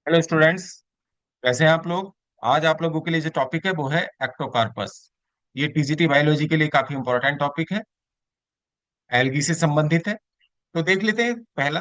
Hello students. कैसे हैं आप लोग? आज आप लोगों के लिए जो टॉपिक है वो है एक्टोकार्पस। ये टीजीटी बायोलॉजी के लिए काफी इंपॉर्टेंट टॉपिक है, एल्गी से संबंधित है। तो देख लेते हैं पहला,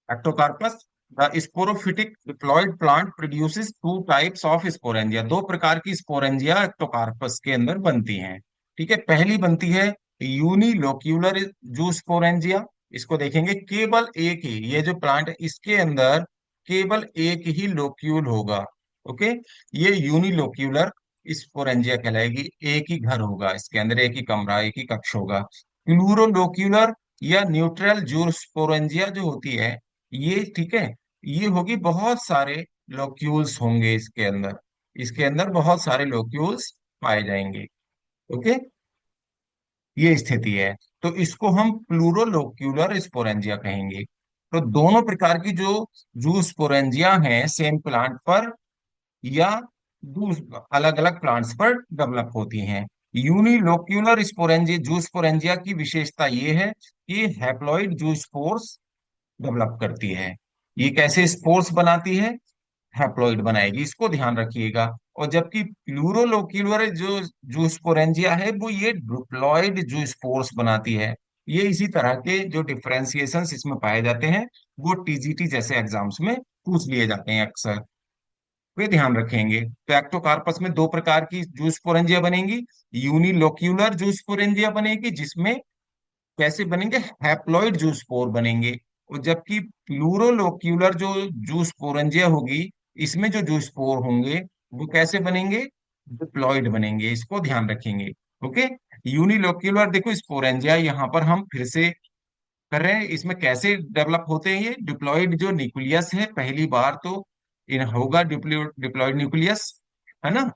Ectocarpus. The sporophytic diploid plant produces two types of sporangia. दो प्रकार की स्पोरेंजिया एक्टोकार्पस के अंदर बनती हैं। ठीक है, पहली बनती है यूनिलोक्यूलर जूस्पोरेंजिया। इसको देखेंगे, केवल एक ही, ये जो प्लांट है इसके अंदर केवल एक ही लोक्यूल होगा। ओके, ये यूनिलोक्यूलर स्पोरेंजिया कहलाएगी। एक ही घर होगा इसके अंदर, एक ही कमरा, एक ही कक्ष होगा। प्लूरोलोक्यूलर या न्यूट्रल जूस्पोरेंजिया जो होती है, ये ठीक है, ये होगी बहुत सारे लोक्यूल्स होंगे इसके अंदर। इसके अंदर बहुत सारे लोक्यूल्स पाए जाएंगे। ओके, ये स्थिति है। तो इसको हम प्लूरोलोक्यूलर स्पोरेंजिया कहेंगे। तो दोनों प्रकार की जो जू स्पोरेंजिया हैं सेम प्लांट पर या अलग अलग प्लांट्स पर डेवलप होती हैं। यूनिलोक्यूलर स्पोरेंजिया जू स्पोरेंजिया की विशेषता ये है कि हैप्लॉइड जू स्पोर्स डेवलप करती है। ये कैसे स्पोर्स बनाती है? हैप्लॉइड बनाएगी, इसको ध्यान रखिएगा। और जबकि प्लूरोलोक्यूलर जो जूस्पोरेंजिया है वो ये डिप्लॉयड जूस्पोर्स बनाती है। ये इसी तरह के जो डिफरेंशिएशंस इसमें पाए जाते हैं वो टीजीटी जैसे एग्जाम्स में पूछ लिए जाते हैं अक्सर। वे ध्यान रखेंगे। तो एक्टोकार्पस में दो प्रकार की जूस्पोरेंजिया बनेंगी। यूनिलोक्यूलर जूस्पोरेंजिया बनेगी, जिसमें कैसे बनेंगे, हैप्लॉइड जूस्पोर बनेंगे। और जबकि प्लूरोलोक्यूलर जो जूस्पोरेंजिया होगी, इसमें जो जूस्पोर होंगे वो कैसे बनेंगे, डिप्लॉइड बनेंगे। इसको ध्यान रखेंगे। ओके, यूनिलोक्यूलर देखो स्पोरेंजिया यहाँ पर हम फिर से कर रहे हैं, इसमें कैसे डेवलप होते हैं? ये डिप्लॉइड जो न्यूक्लियस है, पहली बार तो इन होगा डिप्लॉइड न्यूक्लियस, है ना।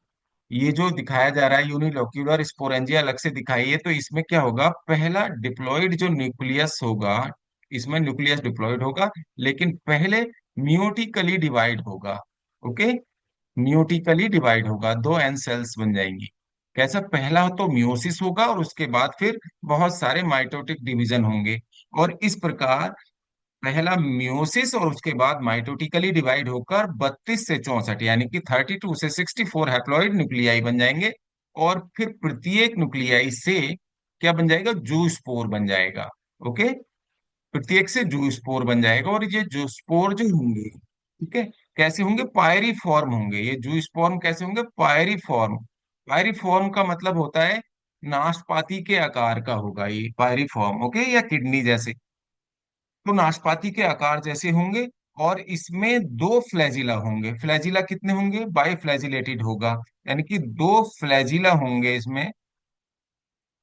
ये जो दिखाया जा रहा है यूनिलोक्यूलर स्पोरेंजिया अलग से दिखाई है, तो इसमें क्या होगा, पहला डिप्लॉइड जो न्यूक्लियस होगा, इसमें न्यूक्लियस डिप्लॉइड होगा, लेकिन पहले मियोटिकली डिवाइड होगा। ओके, मियोटिकली डिवाइड होगा, दो एन सेल्स बन जाएंगी। कैसा, पहला तो मियोसिस होगा और उसके बाद फिर बहुत सारे माइटोटिक डिवीजन होंगे। और इस प्रकार पहला मियोसिस और उसके बाद माइटोटिकली डिवाइड होकर 32 से 64 यानी कि 32 से 64 हैप्लॉइड न्यूक्लियाई बन जाएंगे। और फिर प्रत्येक न्यूक्लियाई से क्या बन जाएगा, जू स्पोर बन जाएगा। ओके, प्रत्येक से जू स्पोर बन जाएगा। और ये जू स्पोर जो होंगे, ठीक है, कैसे होंगे, पायरी फॉर्म होंगे। ये जू स्पोर्म कैसे होंगे, पायरी फॉर्म। पायरी फॉर्म का मतलब होता है नाशपाती के आकार का होगा ये पायरी फॉर्म। ओके, या किडनी जैसे, तो नाशपाती के आकार जैसे होंगे। और इसमें दो फ्लैजिला होंगे। फ्लैजिला कितने होंगे, बाई फ्लैजिलेटेड होगा, यानी कि दो फ्लैजिला होंगे इसमें।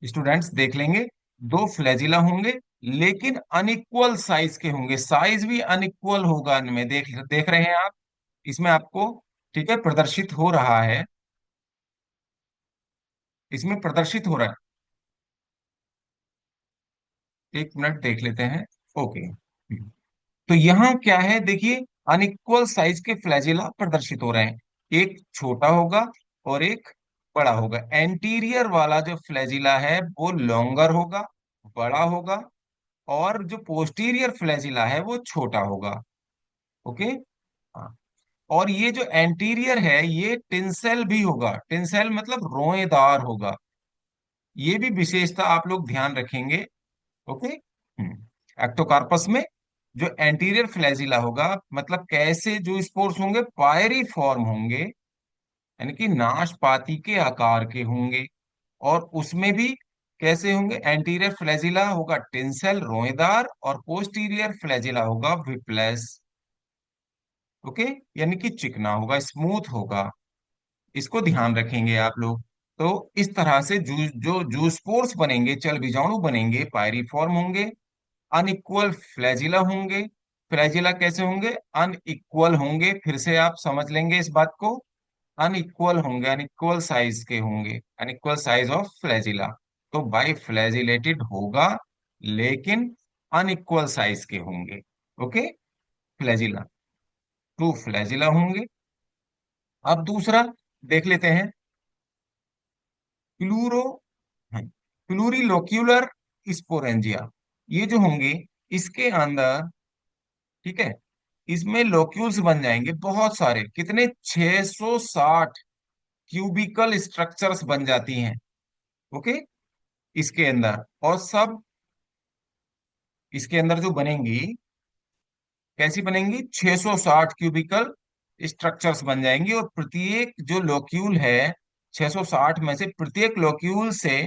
स्टूडेंट्स देख लेंगे, दो फ्लैजिला होंगे, लेकिन अनइक्वल साइज के होंगे। साइज भी अनइक्वल होगा इनमें, देख देख रहे हैं आप, इसमें आपको, ठीक है, प्रदर्शित हो रहा है, इसमें प्रदर्शित हो रहा है। एक मिनट देख लेते हैं। ओके, तो यहाँ क्या है देखिए, अनइक्वल साइज के फ्लैजिला प्रदर्शित हो रहे हैं। एक छोटा होगा और एक बड़ा होगा। एंटीरियर वाला जो फ्लैजिला है वो लॉन्गर होगा, बड़ा होगा। और जो पोस्टीरियर फ्लैजिला है वो छोटा होगा। ओके, हाँ। और ये जो एंटीरियर है ये टिंसेल भी होगा। टिंसेल मतलब रोएदार होगा। ये भी विशेषता आप लोग ध्यान रखेंगे। ओके, एक्टोकार्पस में जो एंटीरियर फ्लैजिला होगा, मतलब कैसे जो स्पोर्स होंगे, पायरी फॉर्म होंगे, यानी कि नाशपाती के आकार के होंगे। और उसमें भी कैसे होंगे, एंटीरियर फ्लैजिला होगा टिंसल रोएदार, और पोस्टीरियर फ्लैजिला होगा विप्लस। ओके, यानी कि चिकना होगा, स्मूथ होगा। इसको ध्यान रखेंगे आप लोग। तो इस तरह से जो जूस्पोर्स बनेंगे, चल बीजाणु बनेंगे, पायरीफॉर्म होंगे, अनइक्वल फ्लैजिला होंगे। फ्लैजिला कैसे होंगे, अनइक्वल होंगे, फिर से आप समझ लेंगे इस बात को। अनइक्वल होंगे, अनइक्वल साइज के होंगे, अनइक्वल साइज ऑफ फ्लैजिला। तो बाई फ्लैजिलेटेड होगा, लेकिन अनइक्वल साइज के होंगे। ओके, फ्लैजिला, टू फ्लैजिला होंगे। अब दूसरा देख लेते हैं, प्लूरो प्लूरिलोक्यूलर स्पोरेंजिया। ये जो होंगे इसके अंदर, ठीक है, इसमें लोक्यूल्स बन जाएंगे बहुत सारे, कितने, 660 क्यूबिकल स्ट्रक्चर्स बन जाती हैं। ओके, इसके अंदर, और सब इसके अंदर जो बनेंगी, कैसी बनेंगी, 660 क्यूबिकल स्ट्रक्चर्स बन जाएंगी, और प्रत्येक जो लोक्यूल है, 660 में से प्रत्येक लोक्यूल से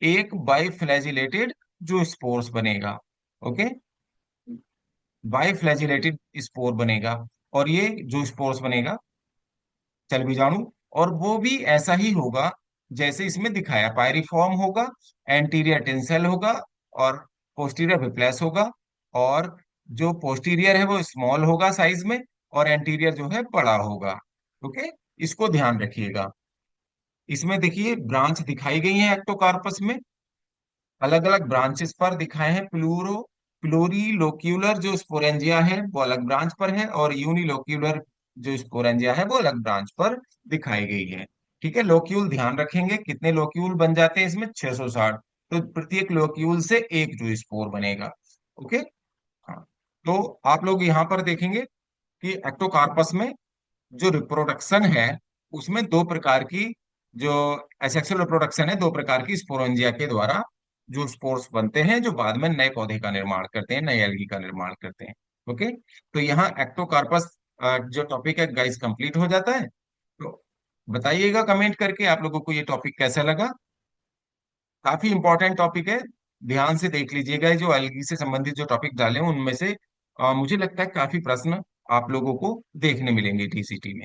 एक बाइफ्लैजिलेटेड जो स्पोर्स बनेगा। ओके, बाइफ्लैजिलेटेड स्पोर बनेगा, और ये जो स्पोर्स बनेगा चल बीजाणु, और वो भी ऐसा ही होगा जैसे इसमें दिखाया, पायरिफॉर्म होगा, एंटीरियर टेंसेल होगा, और पोस्टीरियर विप्लेस होगा, और जो पोस्टीरियर है वो स्मॉल होगा साइज में, और एंटीरियर जो है बड़ा होगा। ओके, इसको ध्यान रखिएगा। इसमें देखिए ब्रांच दिखाई गई है एक्टोकार्पस में, अलग अलग ब्रांचेस पर दिखाए हैं। प्लूरीलोक्यूलर जो स्पोरेंजिया है वो अलग ब्रांच पर है, और यूनिलोक्यूलर जो स्पोरेंजिया है वो अलग ब्रांच पर दिखाई गई है। ठीक है, लोक्यूल ध्यान रखेंगे, कितने लोक्यूल बन जाते हैं इसमें, 660। तो प्रत्येक लोक्यूल से एक जो स्पोर बनेगा। ओके, हाँ। तो आप लोग यहाँ पर देखेंगे कि एक्टोकार्पस में जो रिप्रोडक्शन है, उसमें दो प्रकार की, जो एसेक्सुअल रिप्रोडक्शन है, दो प्रकार की स्पोरेंजिया के द्वारा जो स्पोर्स बनते हैं, जो बाद में नए पौधे का निर्माण करते हैं, नए एल्गी का निर्माण करते हैं। ओके, तो यहाँ एक्टोकार्पस जो टॉपिक है गाइस कंप्लीट हो जाता है। तो बताइएगा कमेंट करके आप लोगों को ये टॉपिक कैसा लगा। काफी इंपॉर्टेंट टॉपिक है, ध्यान से देख लीजिएगा। ये जो एल्गी से संबंधित जो टॉपिक डाले हैं, उनमें से मुझे लगता है काफी प्रश्न आप लोगों को देखने मिलेंगे टीसीटी में।